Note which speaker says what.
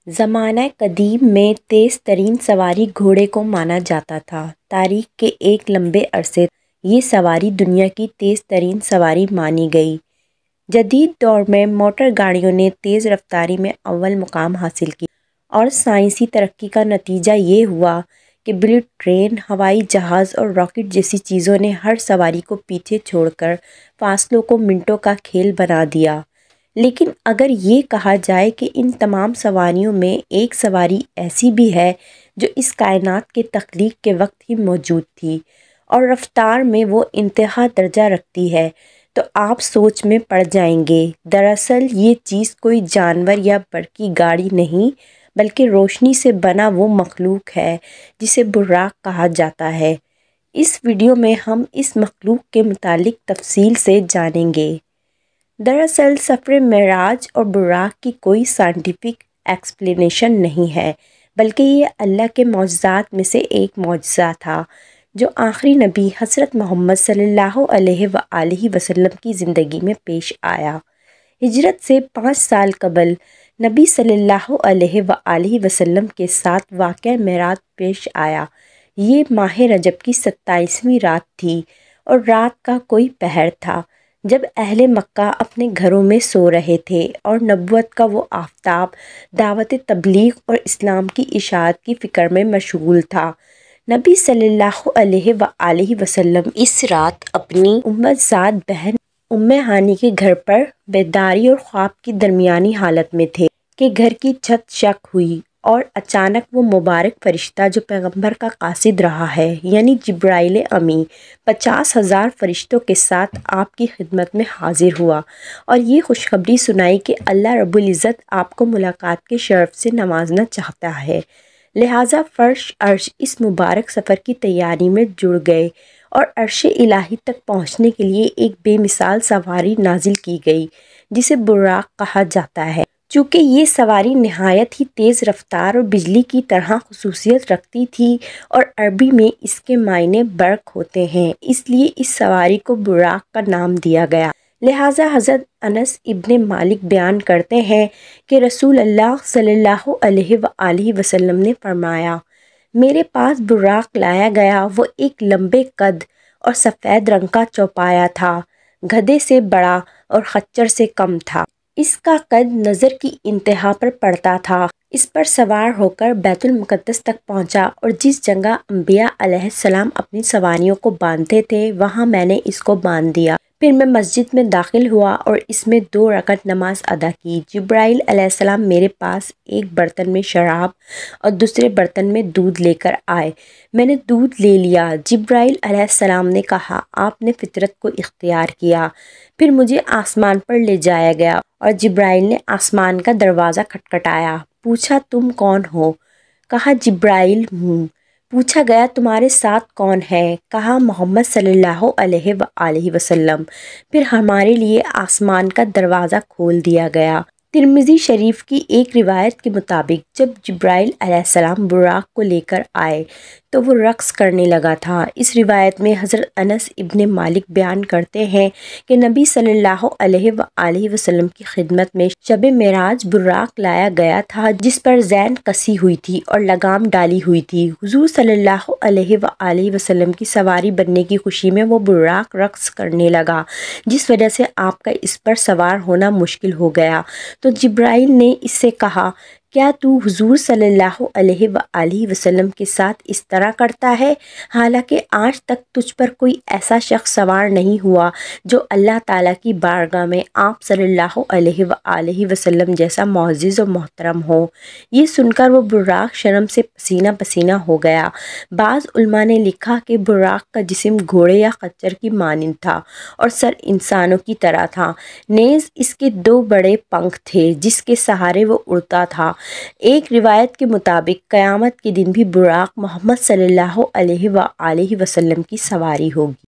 Speaker 1: زمانہ قدیم میں تیز ترین سواری گھوڑے کو مانا جاتا تھا۔ تاریخ کے ایک لمبے عرصے یہ سواری دنیا کی تیز ترین سواری مانی گئی۔ جدید دور میں موٹر گاڑیوں نے تیز رفتاری میں اول مقام حاصل کیا اور سائنسی ترقی کا نتیجہ یہ ہوا کہ بلٹ ٹرین، ہوائی جہاز اور راکٹ جیسی چیزوں نے ہر سواری کو پیچھے چھوڑ کر فاصلوں کو منٹوں کا کھیل بنا دیا۔ لیکن اگر یہ کہا جائے کہ ان تمام سواریوں میں ایک سواری ایسی بھی ہے جو اس کائنات کے تخلیق کے وقت ہی موجود تھی اور رفتار میں وہ انتہا درجہ رکھتی ہے، تو آپ سوچ میں پڑ جائیں گے۔ دراصل یہ چیز کوئی جانور یا برقی گاڑی نہیں بلکہ روشنی سے بنا وہ مخلوق ہے جسے براق کہا جاتا ہے۔ اس ویڈیو میں ہم اس مخلوق کے متعلق تفصیل سے جانیں گے۔ دراصل سفر معراج اور براق کی کوئی سائنٹیفک ایکسپلینیشن نہیں ہے، بلکہ یہ اللہ کے معجزات میں سے ایک معجزہ تھا جو آخری نبی حضرت محمد صلی اللہ علیہ وآلہ وسلم کی زندگی میں پیش آیا۔ ہجرت سے 5 سال قبل نبی صلی اللہ علیہ وآلہ وسلم کے ساتھ واقعہ معراج پیش آیا۔ یہ ماہ رجب کی 27ویں رات تھی اور رات کا کوئی پہر تھا جب اہل مکہ اپنے گھروں میں سو رہے تھے اور نبوت کا وہ آفتاب دعوت تبلیغ اور اسلام کی اشاعت کی فکر میں مشغول تھا۔ نبی صلی اللہ علیہ وآلہ وسلم اس رات اپنی امّزاد بہن ام ہانی کے گھر پر بیداری اور خواب کی درمیانی حالت میں تھے کہ گھر کی چھت شق ہوئی اور اچانک وہ مبارک فرشتہ جو پیغمبر کا قاصد رہا ہے یعنی جبرائیل امی 50,000 فرشتوں کے ساتھ آپ کی خدمت میں حاضر ہوا اور یہ خوشخبری سنائی کہ اللہ رب العزت آپ کو ملاقات کے شرف سے نوازنا چاہتا ہے، لہٰذا فرش عرش اس مبارک سفر کی تیاری میں جڑ گئے اور عرش الہی تک پہنچنے کے لیے ایک بے مثال سواری نازل کی گئی جسے براق کہا جاتا ہے۔ چونکہ یہ سواری نہایت ہی تیز رفتار اور بجلی کی طرح خصوصیت رکھتی تھی اور عربی میں اس کے معنی برق ہوتے ہیں، اس لیے اس سواری کو براق کا نام دیا گیا۔ لہٰذا حضرت انس ابن مالک بیان کرتے ہیں کہ رسول اللہ صلی اللہ علیہ وآلہ وسلم نے فرمایا، میرے پاس براق لایا گیا، وہ ایک لمبے قد اور سفید رنگ کا چوپایا تھا، گدھے سے بڑا اور خچر سے کم تھا۔ اس کا قد نظر کی انتہا پر پڑتا تھا۔ اس پر سوار ہو کر بیت المقدس تک پہنچا اور جس جگہ انبیاء علیہ السلام اپنی سواریوں کو باندھتے تھے وہاں میں نے اس کو باندھ دیا۔ پھر میں مسجد میں داخل ہوا اور اس میں 2 رکعت نماز ادا کی۔ جبرائیل علیہ السلام میرے پاس ایک برتن میں شراب اور دوسرے برتن میں دودھ لے کر آئے۔ میں نے دودھ لے لیا۔ جبرائیل علیہ السلام نے کہا، آپ نے فطرت کو اختیار کیا۔ پھر مجھے آسمان پر لے جایا گیا اور جبرائیل نے آسمان کا دروازہ کھٹکھٹایا۔ پوچھا، تم کون ہو؟ کہا، جبرائیل ہوں۔ پوچھا گیا، تمہارے ساتھ کون ہے؟ کہا، محمد صلی اللہ علیہ وآلہ وسلم۔ پھر ہمارے لیے آسمان کا دروازہ کھول دیا گیا۔ ترمذی شریف کی ایک روایت کے مطابق جب جبرائیل علیہ السلام براق کو لے کر آئے تو وہ رقص کرنے لگا تھا۔ اس روایت میں حضرت انس ابن مالک بیان کرتے ہیں کہ نبی صلی اللہ علیہ وآلہ وسلم کی خدمت میں شب معراج براق لایا گیا تھا جس پر زین کسی ہوئی تھی اور لگام ڈالی ہوئی تھی۔ حضور صلی اللہ علیہ وآلہ وسلم کی سواری بننے کی خوشی میں وہ براق رقص کرنے لگا جس وجہ سے آپ کا اس پر سوار ہونا مشکل ہو گیا۔ تو جبرائیل نے اس سے کہا، کیا تو حضور صلی اللہ علیہ وآلہ وسلم کے ساتھ اس طرح کرتا ہے؟ حالانکہ آج تک تجھ پر کوئی ایسا شخص سوار نہیں ہوا جو اللہ تعالیٰ کی بارگاہ میں آپ صلی اللہ علیہ وآلہ وسلم جیسا معزز و محترم ہو۔ یہ سن کر وہ براق شرم سے پسینہ پسینہ ہو گیا۔ بعض علماء نے لکھا کہ براق کا جسم گھوڑے یا خچر کی مانند تھا اور سر انسانوں کی طرح تھا، نیز اس کے 2 بڑے پنکھ تھے جس کے سہارے وہ اڑتا تھا۔ ایک روایت کے مطابق قیامت کے دن بھی براق محمد صلی اللہ علیہ وآلہ وسلم کی سواری ہوگی۔